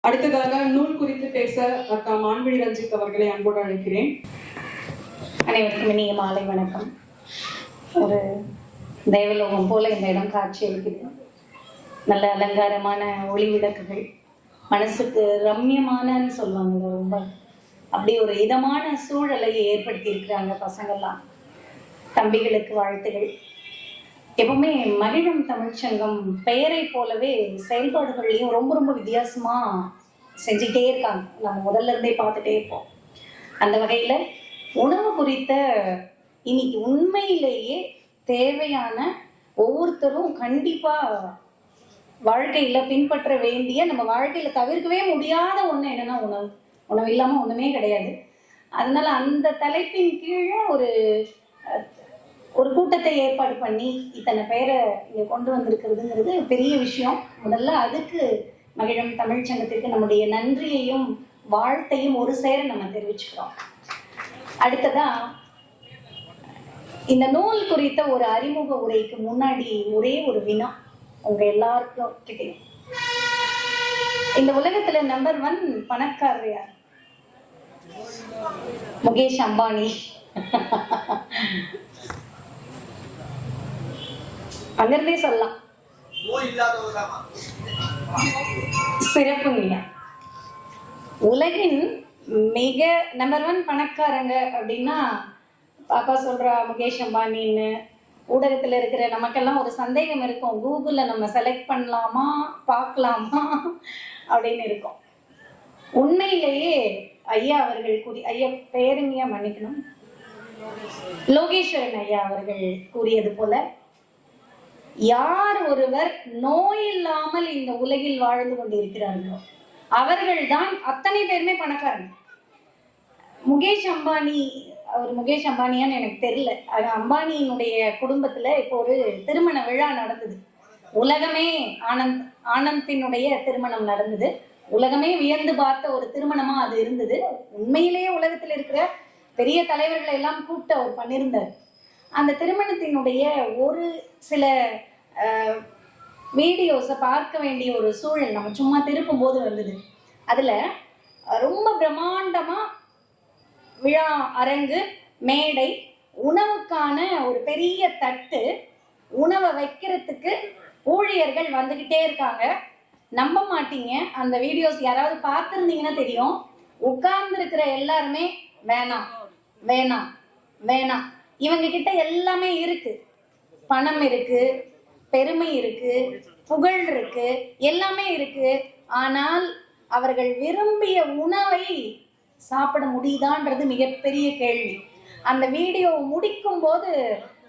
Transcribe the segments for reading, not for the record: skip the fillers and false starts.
அடுத்ததாக நூல் குறித்து பேச அக்கா மான்விழி ரஞ்சித் அவர்களை அன்போடு அழைக்கிறேன். அனைவருக்கும் இனிய மாலை வணக்கம். ஒரு தேவலோகம் போல இந்த இடம் காட்சி அளிக்குது. நல்ல அலங்காரமான ஒளி விளக்குகள், மனசுக்கு ரம்யமானன்னு சொல்லுவாங்க. ரொம்ப அப்படி ஒரு இதமான சூழலை ஏற்படுத்தி இருக்கிறாங்க பசங்கள்லாம். தம்பிகளுக்கு வாழ்த்துகள். எப்பவுமே மகிழம் தமிழ்ச்சங்கம் பெயரை போலவே செயல்பாடுகள்லையும் ரொம்ப ரொம்ப வித்தியாசமா செஞ்சுட்டே இருக்காங்க. நம்ம முதல்ல இருந்தே பார்த்துட்டே இருப்போம். அந்த வகையில உணவு குறித்த இன்னைக்கு உண்மையிலேயே தேவையான ஒவ்வொருத்தரும் கண்டிப்பா வாழ்க்கையில பின்பற்ற வேண்டிய, நம்ம வாழ்க்கையில தவிர்க்கவே முடியாத ஒண்ணு என்னன்னா உணவு. உணவு இல்லாம ஒண்ணுமே கிடையாது. அதனால அந்த தலைப்பின் கீழே ஒரு கூட்டத்தை ஏற்பாடு பண்ணி இத்தனை பேரை இங்க கொண்டு வந்திருக்கிறதுங்கிறது பெரிய விஷயம். முதல்ல அதுக்கு மகிழம் தமிழ்ச்சங்கத்திற்கு நம்முடைய நன்றியையும் வாழ்த்தையும் ஒரு சேர நம்ம தெரிவிச்சுக்கிறோம். அடுத்ததா இந்த நூல் குறித்த ஒரு அறிமுக உரைக்கு முன்னாடி ஒரே ஒரு வினா உங்க எல்லாருக்கும் கிட்டேயும். இந்த உலகத்துல நம்பர் 1 பணக்காரர் யார்? முகேஷ் அம்பானி. அங்கிருந்தே சொல்லலாம். சிறப்புங்க. உலகின் மிக நம்பர் 1 பணக்காரங்க அப்படின்னா பாப்பா சொல்றா முகேஷ் அம்பானின்னு. ஊடகத்துல இருக்கிற நமக்கெல்லாம் ஒரு சந்தேகம் இருக்கும், கூகுள்ல நம்ம செலக்ட் பண்ணலாமா பார்க்கலாமா அப்படின்னு இருக்கும். உண்மையிலேயே ஐயா அவர்கள் ஐயா பேருங்க மன்னிக்கணும், லோகேஸ்வரன் ஐயா அவர்கள் கூறியது போல, யார் ஒருவர் நோய் இல்லாமல் இந்த உலகில் வாழ்ந்து கொண்டிருக்கிறார்களோ அவர்கள்தான் அத்தனை பேருமே பணக்காரங்க. முகேஷ் அம்பானி, அவர் முகேஷ் அம்பானியான்னு எனக்கு தெரியல. அது அம்பானியினுடைய குடும்பத்துல இப்போ ஒரு திருமண விழா நடந்தது. உலகமே ஆனந்தினுடைய திருமணம் நடந்தது. உலகமே வியந்து பார்த்த ஒரு திருமணமா அது இருந்தது. உண்மையிலேயே உலகத்தில் இருக்கிற பெரிய தலைவர்களை எல்லாம் கூப்பிட்டு அவர் பண்ணியிருந்தார். அந்த திருமணத்தினுடைய ஒரு சில வீடியோஸை பார்க்க வேண்டிய ஒரு சூழல் நம்ம சும்மா திருப்பும் போது வந்தது. அதுல ரொம்ப பிரம்மாண்டமா விழா அரங்கு, மேடை, உணவுக்கான ஒரு பெரிய தட்டு, உணவை வைக்கிறதுக்கு ஊழியர்கள் வந்துகிட்டே இருக்காங்க. நம்ப மாட்டீங்க, அந்த வீடியோஸ் யாராவது பார்த்துருந்தீங்கன்னா தெரியும். உட்கார்ந்து இருக்கிற எல்லாருமே வேணாம் வேணாம் வேணாம். இவங்க கிட்ட எல்லாமே இருக்கு. பணம் இருக்கு, பெருமை இருக்கு, புகழ் இருக்கு, எல்லாமே இருக்கு. ஆனால் அவர்கள் விரும்பிய உணவை சாப்பிட முடியுதான்றது மிகப்பெரிய கேள்வி. அந்த வீடியோ முடிக்கும் போது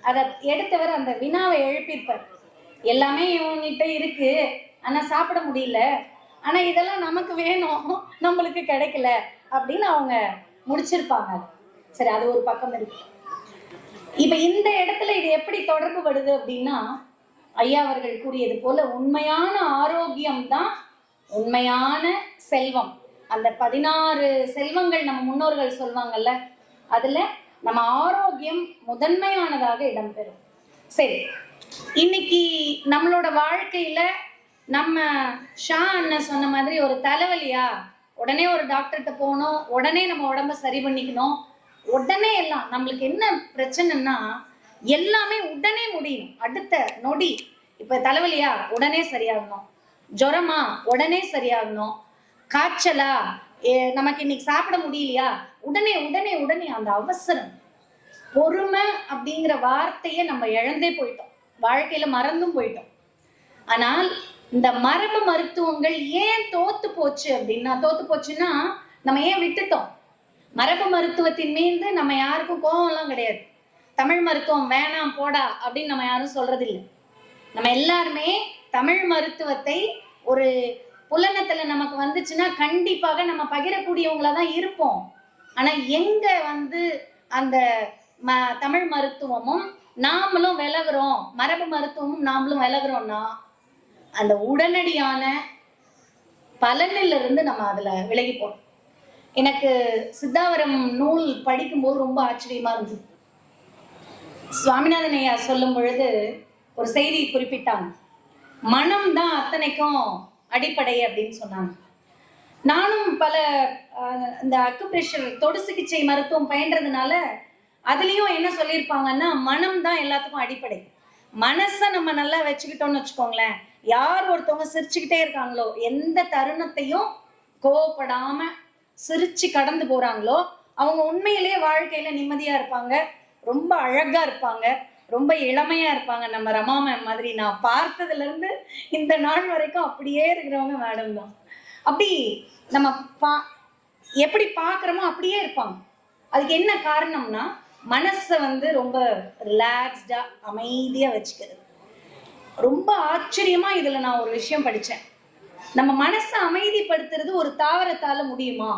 அதை எடுத்தவர் அந்த வினாவை எழுப்பியிருப்பார். எல்லாமே இவங்ககிட்ட இருக்கு, ஆனா சாப்பிட முடியல, ஆனா இதெல்லாம் நமக்கு வேணும், நம்மளுக்கு கிடைக்கல அப்படின்னு அவங்க முடிச்சிருப்பாங்க. சரி, அது ஒரு பக்கம் இருக்கு. இப்ப இந்த இடத்துல இது எப்படி தொடர்பு படுது அப்படின்னா, ஐயா அவர்கள் கூறியது போல உண்மையான ஆரோக்கியம் தான் உண்மையான செல்வம். அந்த 16 செல்வங்கள் நம்ம முன்னோர்கள் சொல்வாங்கல்ல, அதுல நம்ம ஆரோக்கியம் முதன்மையானதாக இடம்பெறும். சரி, இன்னைக்கு நம்மளோட வாழ்க்கையில நம்ம ஷா அண்ணன் சொன்ன மாதிரி ஒரு தலைவலியா உடனே ஒரு டாக்டர்கிட்ட போகணும், உடனே நம்ம உடம்ப சரி பண்ணிக்கணும், உடனே எல்லாம். நம்மளுக்கு என்ன பிரச்சனைன்னா எல்லாமே உடனே முடியும், அடுத்த நொடி. இப்ப தலைவலியா உடனே சரியாகணும், ஜுரமா உடனே சரியாகணும், காய்ச்சலா நமக்கு இன்னைக்கு சாப்பிட முடியலையா உடனே உடனே உடனே. அந்த அவசரம், பொறுமை அப்படிங்கிற வார்த்தையை நம்ம இழந்தே போயிட்டோம், வாழ்க்கையில மறந்தும் போயிட்டோம். ஆனால் இந்த மரபு மருத்துவங்கள் ஏன் தோத்து போச்சு அப்படின்னா, தோத்து போச்சுன்னா நம்ம ஏன் விட்டுட்டோம்? மரபு மருத்துவத்தின் மீது நம்ம யாருக்கும் கோபம்லாம் கிடையாது. தமிழ் மருத்துவம் வேணாம் போடா அப்படின்னு நம்ம யாரும் சொல்றது இல்லை. நம்ம எல்லாருமே தமிழ் மருத்துவத்தை ஒரு புலனத்துல நமக்கு வந்துச்சுன்னா கண்டிப்பாக நம்ம பகிரக்கூடியவங்களா தான் இருப்போம். ஆனா எங்க அந்த தமிழ் மருத்துவமும் நாமளும் விலகுறோம், மரபு மருத்துவமும் நாமளும் விலகுறோம்னா அந்த உடனடியான பலனில் இருந்து நம்ம அதுல விலகி போறோம். எனக்கு சித்தாவரம் நூல் படிக்கும்போது ரொம்ப ஆச்சரியமா இருந்தது. சுவாமிநாதன் ஐயா சொல்லும் பொழுது ஒரு செய்தி குறிப்பிட்டாங்க. மனம் தான் அத்தனைக்கும் அடிப்படை அப்படின்னு சொன்னாங்க. பல இந்த அக்குப்ரெஷர் தொடு சிகிச்சை மருத்துவம் பயின்றதுனால அதுலயும் என்ன சொல்லியிருப்பாங்கன்னா, மனம் தான் எல்லாத்துக்கும் அடிப்படை. மனசை நம்ம நல்லா வச்சுக்கிட்டோம்னு வச்சுக்கோங்களேன், யார் ஒருத்தவங்க சிரிச்சுக்கிட்டே இருக்காங்களோ, எந்த தருணத்தையும் கோவப்படாம சிரிச்சு கடந்து போறாங்களோ, அவங்க உண்மையிலேயே வாழ்க்கையில நிம்மதியா இருப்பாங்க, ரொம்ப அழகா இருப்பாங்க, ரொம்ப இளமையா இருப்பாங்க. நம்ம ரமா மேம் மாதிரி நான் பார்த்ததுல இருந்து இந்த நாள் வரைக்கும் அப்படியே இருக்கிறவங்க மேடம் தான். அப்படி நம்ம எப்படி பார்க்குறோமோ அப்படியே இருப்பாங்க. அதுக்கு என்ன காரணம்னா, மனசை ரொம்ப ரிலாக்ஸ்டா அமைதியா வச்சுக்கிறது. ரொம்ப ஆச்சரியமா இதுல நான் ஒரு விஷயம் படிச்சேன். நம்ம மனசை அமைதிப்படுத்துறது ஒரு தாவரத்தால முடியுமா?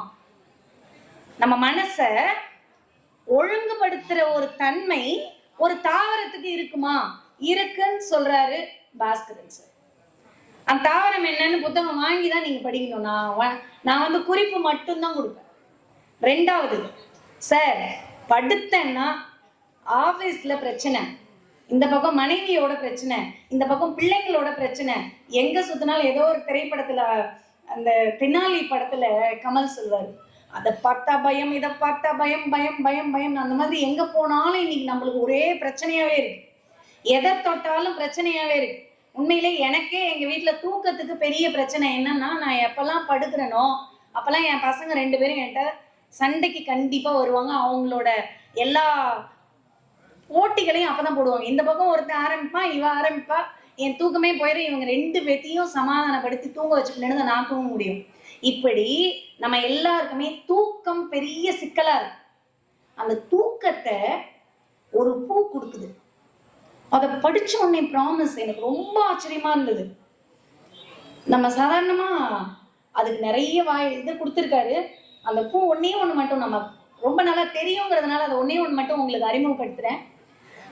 நம்ம மனசை ஒழுங்குபடுத்துற ஒரு தன்மை ஒரு தாவரத்துக்கு இருக்குமா? இருக்குன்னு சொல்றாரு பாஸ்கரன் சார். அந்த தாவரம் என்னன்னு புத்தகம் வாங்கி தான் நீங்க படிக்கணும். நான் குறிப்பு மட்டும்தான் கொடுப்பேன். ரெண்டாவது, சார் படுத்தேன்னா ஆபீஸ்ல பிரச்சனை, இந்த பக்கம் மனைவியோட பிரச்சனை, இந்த பக்கம் பிள்ளைங்களோட பிரச்சனை, எங்க சுத்தினாலும் ஏதோ ஒரு திரைப்படத்துல அந்த தெனாலி படத்துல கமல் சொல்வாரு, அதை பார்த்தா பயம், இதை பார்த்தா பயம், பயம் பயம் பயம். அந்த மாதிரி எங்க போனாலும் இன்னைக்கு நம்மளுக்கு ஒரே பிரச்சனையாவே இருக்கு. எதை தொட்டாலும் பிரச்சனையாவே இருக்கு. உண்மையிலே எனக்கே எங்க வீட்டுல தூக்கத்துக்கு பெரிய பிரச்சனை என்னன்னா, நான் எப்பெல்லாம் படுக்கிறேனோ அப்பெல்லாம் என் பசங்க 2 பேரும் என்கிட்ட சண்டைக்கு கண்டிப்பா வருவாங்க. அவங்களோட எல்லா போட்டிகளையும் அப்பதான் போடுவாங்க. இந்த பக்கம் ஒருத்தன் ஆரம்பிப்பா, இவ ஆரம்பிப்பா, என் தூக்கமே போயிடும். இவங்க 2 பேத்தையும் சமாதானப்படுத்தி தூங்க வச்சுக்கிட்டு நான் தூங்க முடியும். இப்படி நம்ம எல்லாருக்குமே தூக்கம் பெரிய சிக்கலா இருக்கு. அந்த தூக்கத்தை ஒரு பூ கொடுக்குது. அதை படிச்ச உடனே ப்ராமிஸ் எனக்கு ரொம்ப ஆச்சரியமா இருந்தது. நம்ம சாதாரணமா அதுக்கு நிறைய இது கொடுத்துருக்காரு. அந்த பூ ஒன்னே ஒண்ணு மட்டும் நம்ம ரொம்ப நல்லா தெரியுங்கிறதுனால அதை ஒன்னே ஒண்ணு மட்டும் உங்களுக்கு அறிமுகப்படுத்துறேன்.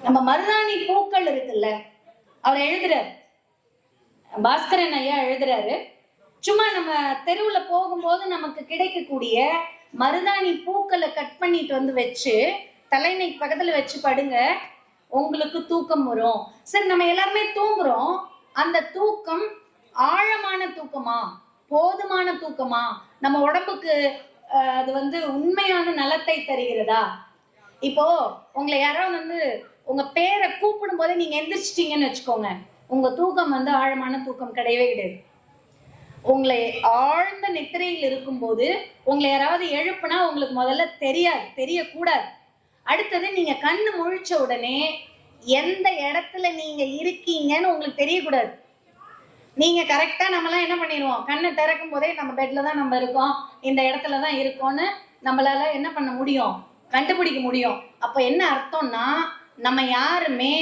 நம்ம மருதாணி பூக்கள் இருக்குல்ல, அவர் எழுதுறாரு, பாஸ்கரன் ஐயா எழுதுறாரு, சும்மா நம்ம தெருவுல போகும்போது நமக்கு கிடைக்கக்கூடிய மருதாணி பூக்களை கட் பண்ணிட்டு வச்சு தலைமைக்கு பக்கத்துல வச்சு படுங்க, உங்களுக்கு தூக்கம் வரும். சரி, நம்ம எல்லாருமே தூங்குறோம். அந்த தூக்கம் ஆழமான தூக்கமா, போதுமான தூக்கமா, நம்ம உடம்புக்கு அது உண்மையான நலத்தை தருகிறதா? இப்போ உங்களை யாரோ உங்க பேரை கூப்பிடும் போதே நீங்க எந்திரிச்சிட்டீங்கன்னு வச்சுக்கோங்க, உங்க தூக்கம் ஆழமான தூக்கம் கிடையவே கிடையாது. உங்களை ஆழ்ந்த நித்திரையில் இருக்கும்போது உங்களை யாராவது எழுப்புனா உங்களுக்கு முதல்ல தெரியாது, தெரியக்கூடாது. அடுத்தது நீங்க கண்ணு முழிச்ச உடனே எந்த இடத்துல நீங்க இருக்கீங்கன்னு உங்களுக்கு தெரியக்கூடாது. நீங்க கரெக்டா நம்மலாம் என்ன பண்ணிடுவோம், கண்ணை திறக்கும் போதே நம்ம பெட்ல தான் நம்ம இருக்கோம், இந்த இடத்துல தான் இருக்கோம்னு நம்மளால என்ன பண்ண முடியும், கண்டுபிடிக்க முடியும். அப்ப என்ன அர்த்தம்னா, நம்ம யாருமே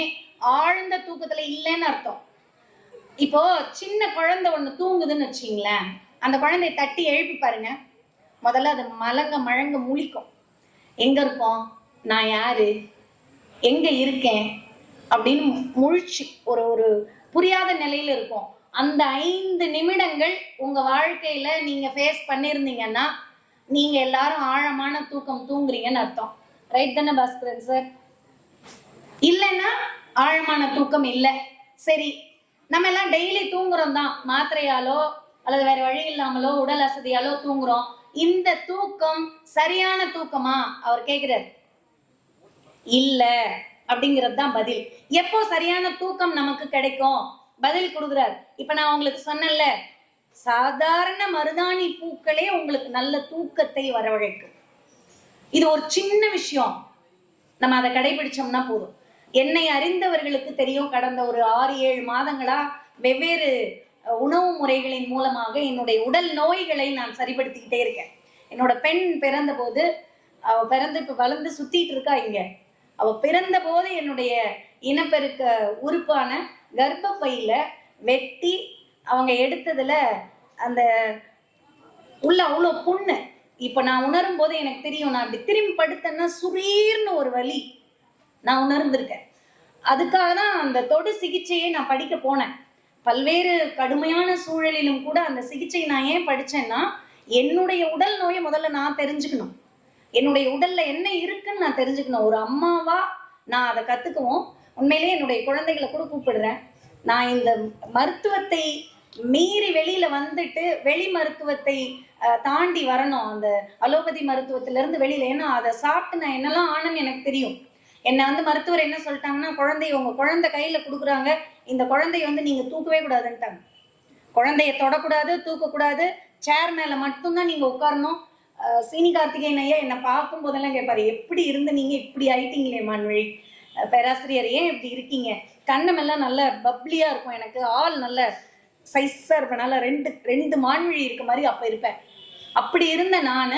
ஆழ்ந்த தூக்கத்துல இல்லைன்னு அர்த்தம். இப்போ சின்ன குழந்தை ஒண்ணு தூங்குதுன்னு வச்சுங்களேன், அந்த குழந்தைய தட்டி எழுப்பி பாருங்க, முதல்ல அது மழங்க முழிக்கும். எங்க இருக்கோம், நான் யாரு, எங்க இருக்கேன் அப்படின்னு முழிச்சு ஒரு புரியாத நிலையில இருக்கும். அந்த 5 நிமிடங்கள் உங்க வாழ்க்கையில நீங்க ஃபேஸ் பண்ணிருந்தீங்கன்னா நீங்க எல்லாரும் ஆழமான தூக்கம் தூங்குறீங்கன்னு அர்த்தம். ரைட் தானே பாஸ்கரன் சார்? இல்லைன்னா ஆழமான தூக்கம் இல்லை. சரி, நம்ம எல்லாம் டெய்லி தூங்குறோம் தான், மாத்திரையாலோ அல்லது வேற வழி இல்லாமலோ உடல் அசதியாலோ தூங்குறோம். இந்த தூக்கம் சரியான தூக்கமா அவர் கேட்கிறார். இல்ல அப்படிங்கிறது தான் பதில். எப்போ சரியான தூக்கம் நமக்கு கிடைக்கும், பதில் கொடுக்குறார். இப்ப நான் உங்களுக்கு சொன்னேன்ல, சாதாரண மருதாணி பூக்களே உங்களுக்கு நல்ல தூக்கத்தை வரவழைக்கும். இது ஒரு சின்ன விஷயம், நம்ம அதை கடைபிடிச்சோம்னா போதும். என்னை அறிந்தவர்களுக்கு தெரியும், கடந்த ஒரு 6-7 மாதங்களா வெவ்வேறு உணவு முறைகளின் மூலமாக என்னுடைய உடல் நோய்களை நான் சரிப்படுத்திக்கிட்டே இருக்கேன். என்னோட பெண் பிறந்த போது, அவ பிறந்து இப்ப வளர்ந்து சுத்திட்டு இருக்கா இங்க, அவ பிறந்த போது என்னுடைய இனப்பெருக்க உறுப்பான கர்ப்பப்பையில வெட்டி அவங்க எடுத்ததுல அந்த உள்ள அவ்வளோ புண்ணு. இப்ப நான் உணரும் போது எனக்கு தெரியும், நான் அப்படி திரும்பி படுத்தேன்னா சுரீர்னு ஒரு வலி நான் உணர்ந்திருக்கேன். அதுக்காக தான் அந்த தொடு சிகிச்சையை நான் படிக்க போனேன். பல்வேறு கடுமையான சூழலிலும் கூட அந்த சிகிச்சை நான் ஏன் படிச்சேன்னா, என்னுடைய உடல் நோயை முதல்ல நான் தெரிஞ்சுக்கணும், என்னுடைய உடல்ல என்ன இருக்குன்னு நான் தெரிஞ்சுக்கணும். ஒரு அம்மாவா நான் அதை கத்துக்கவும், உண்மையிலேயே என்னுடைய குழந்தைகளை கூட கூப்பிடுறேன். நான் இந்த மருத்துவத்தை மீறி வெளியில வந்துட்டு வெளி மருத்துவத்தை தாண்டி வரணும், அந்த அலோபதி மருத்துவத்துல இருந்து வெளியில. ஏன்னா அதை சாப்பிட்டு நான் என்னெல்லாம் ஆனேன்னு எனக்கு தெரியும். என்னை வந்து மருத்துவர் என்ன சொல்லிட்டாங்கன்னா, உங்க குழந்தை கையில கொடுக்குறாங்க, இந்த குழந்தைய வந்து நீங்க தூக்கவே கூடாதுன்ட்டாங்க. குழந்தைய தொடக்கூடாது, தூக்கக்கூடாது, சேர் மேல மட்டும்தான் நீங்க உட்காரணும். சீனி கார்த்திகேயன் ஐயா என்னை பார்க்கும் போதெல்லாம் கேட்பாரு, எப்படி இருந்து நீங்க இப்படி ஆயிட்டீங்களே மான்விழி பேராசிரியர், ஏன் இப்படி இருக்கீங்க? கண்ணமெல்லாம் நல்ல பப்ளியா இருக்கும், எனக்கு ஆள் நல்ல சைஸா இருப்பேன், நல்ல ரெண்டு மான்விழி இருக்க மாதிரி அப்ப இருப்பேன். அப்படி இருந்த நான்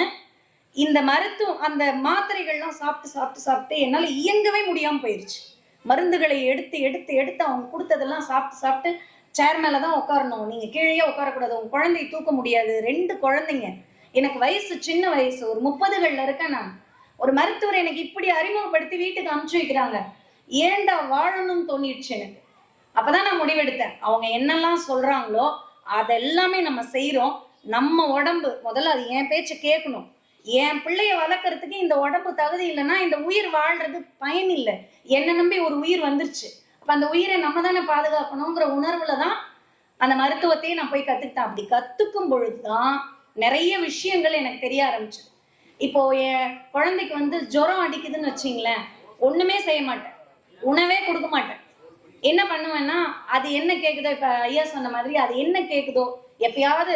இந்த மருத்துவம் அந்த மாத்திரைகள்லாம் சாப்பிட்டு என்னால இயங்கவே முடியாம போயிருச்சு. மருந்துகளை எடுத்து எடுத்து எடுத்து அவங்க கொடுத்ததெல்லாம் சாப்பிட்டு சேர் மேலதான் உட்காரணும், நீங்க கீழே உட்காரக்கூடாது, உங்க குழந்தைய தூக்க முடியாது. 2 குழந்தைங்க, எனக்கு வயசு சின்ன வயசு, ஒரு 30கள்ல இருக்கேன் நான். ஒரு மருத்துவர் எனக்கு இப்படி அறிமுகப்படுத்தி வீட்டுக்கு அனுப்பிச்சு வைக்கிறாங்க. ஏண்டா வாழணும்னு தோணிடுச்சு எனக்கு. அப்பதான் நான் முடிவெடுத்தேன், அவங்க என்னெல்லாம் சொல்றாங்களோ அதெல்லாமே நம்ம செய்யறோம். நம்ம உடம்பு முதல்ல அது என் பேச்சை கேட்கணும். என் பிள்ளைய வளர்க்கறதுக்கு இந்த உடம்பு தகுதி இல்லைன்னா இந்த உயிர் வாழ்றது பயன் இல்லை. என்னை நம்பி ஒரு உயிர் வந்துருச்சு, அப்ப அந்த உயிரை நம்ம தானே பாதுகாக்கணுங்கிற உணர்வுலதான் அந்த மருத்துவத்தையே நான் போய் கத்துக்கிட்டேன். அப்படி கத்துக்கும் பொழுதுதான் நிறைய விஷயங்கள் எனக்கு தெரிய ஆரம்பிச்சு. இப்போ என் குழந்தைக்கு வந்து ஜுரம் அடிக்குதுன்னு வச்சிங்களேன், ஒண்ணுமே செய்ய மாட்டேன், உணவே கொடுக்க மாட்டேன். என்ன பண்ணுவேன்னா, அது என்ன கேக்குதோ, இப்ப ஐயா சொன்ன மாதிரி அது என்ன கேக்குதோ, எப்பயாவது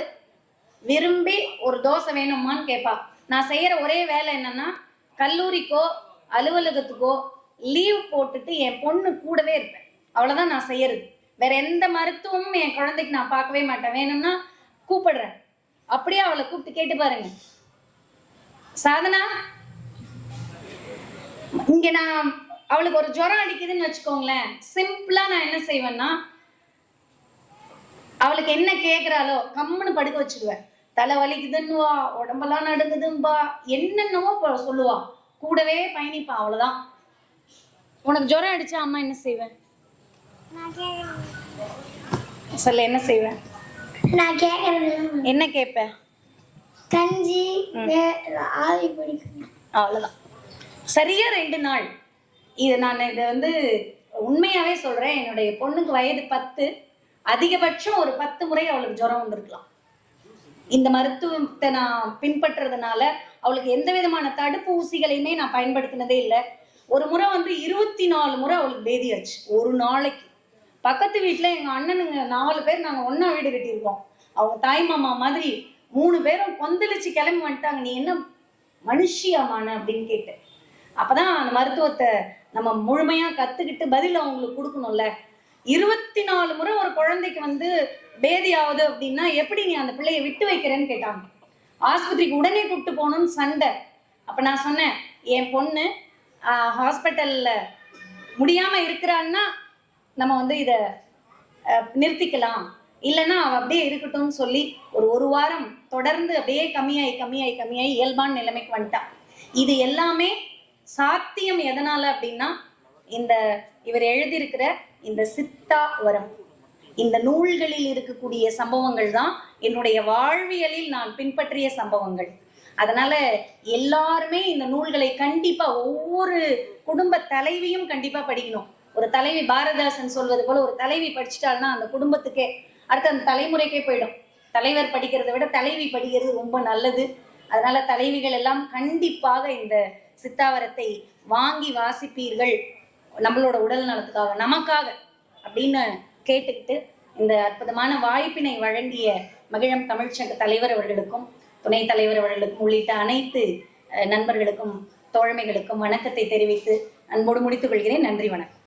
விரும்பி ஒரு தோசை வேணுமான்னு கேட்பா. நான் செய்யற ஒரே வேலை என்னன்னா, கல்லூரிக்கோ அலுவலகத்துக்கோ லீவ் போட்டுட்டு என் பொண்ணு கூடவே இருப்பேன். அவ்வளவுதான் நான் செய்யறது. வேற எந்த மருத்துவமும் என் குழந்தைக்கு நான் பார்க்கவே மாட்டேன். வேணும்னா கூப்பிடுறேன், அப்படியே அவளை கூப்பிட்டு கேட்டு பாருங்க, சாதனா இங்க நான் அவளுக்கு ஒரு ஜுரம் அடிக்குதுன்னு வச்சுக்கோங்களேன், சிம்பிளா நான் என்ன செய்வேன்னா, அவளுக்கு என்ன கேக்குறாளோ கம்முன்னு படுக்க வச்சுடுவேன். தலை வலிக்குதுன்னுவா, உடம்பெல்லாம் நடுங்குதும்பா, என்னென்னவோ சொல்லுவா, கூடவே பயணிப்பா. அவ்வளவுதான். உனக்கு ஜுரம் அடிச்சா அம்மா என்ன செய்வேன் சொல்ல, என்ன செய்வேன்? நான் கேட்கறது என்ன கேட்பேன்? கஞ்சி ஆவி பிடிக்கும், அவ்வளவுதான். சரியா 2 நாள். இதை வந்து உண்மையாவே சொல்றேன். என்னுடைய பொண்ணுக்கு வயது 10, அதிகபட்சம் ஒரு 10 முறை அவளுக்கு ஜுரம் வந்திருக்கலாம். இந்த மருத்துவத்தை நான் பின்பற்றுறதுனால அவளுக்கு எந்த விதமான தடுப்பு ஊசிகளையுமே நான் பயன்படுத்தினதே இல்லை. ஒரு முறை வந்து 24 முறை அவளுக்கு பேதியாச்சு ஒரு நாளைக்கு. பக்கத்து வீட்டுல எங்க அண்ணனுங்க 4 பேர் நாங்க ஒன்னா வீடு கட்டியிருக்கோம். அவங்க தாய் மாமா மாதிரி 3 பேரும் கொந்தளிச்சு கிளம்பி வந்துட்டாங்க, நீ என்ன மனுஷியாமான அப்படின்னு கேட்டு. அப்பதான் அந்த மருத்துவத்தை நம்ம முழுமையா கத்துக்கிட்டு பதில் அவங்களுக்கு கொடுக்கணும்ல. 24 முறை ஒரு குழந்தைக்கு வந்து பேதி ஆகுது அப்படின்னா எப்படி நீ அந்த பிள்ளைய விட்டு வைக்கிறேன்னு கேட்டாங்க. ஆஸ்பத்திரிக்கு உடனே கூப்பிட்டு போகணும்னு சண்டை. அப்ப நான் சொன்னேன், என் பொண்ணு ஹாஸ்பிட்டல்ல முடியாம இருக்கிறான்னா நம்ம வந்து இத நிறுத்திக்கலாம், இல்லைன்னா அவ அப்படியே இருக்கட்டும்னு சொல்லி ஒரு வாரம் தொடர்ந்து அப்படியே கம்மியாயி இயல்பான நிலைமைக்கு வந்துட்டான். இது எல்லாமே சாத்தியம் எதனால அப்படின்னா, இவர் எழுதியிருக்கிற இந்த சித்தா வரம், இந்த நூல்களில் இருக்கக்கூடிய சம்பவங்கள் தான் என்னுடைய வாழ்வியலில் நான் பின்பற்றிய சம்பவங்கள். அதனால எல்லாருமே இந்த நூல்களை கண்டிப்பா, ஒவ்வொரு குடும்ப தலைவியும் கண்டிப்பா படிக்கணும். ஒரு தலைவி, பாரதிதாசன் சொல்வது போல, ஒரு தலைவி படிச்சுட்டாள்னா அந்த குடும்பத்துக்கே, அடுத்து அந்த தலைமுறைக்கே போயிடும். தலைவர் படிக்கிறத விட தலைவி படிக்கிறது ரொம்ப நல்லது. அதனால தலைவிகள் எல்லாம் கண்டிப்பாக இந்த சித்தாவரத்தை வாங்கி வாசிப்பீர்கள், நம்மளோட உடல் நலத்துக்காக, நமக்காக அப்படின்னு கேட்டுக்கிட்டு, இந்த அற்புதமான வாய்ப்பினை வழங்கிய மகிழம் தமிழ்ச்சங்க தலைவர் அவர்களுக்கும் துணைத் தலைவர் அவர்களுக்கும் உள்ளிட்ட அனைத்து நண்பர்களுக்கும் தோழமைகளுக்கும் வணக்கத்தை தெரிவித்து அன்போடு முடித்துக் கொள்கிறேன். நன்றி, வணக்கம்.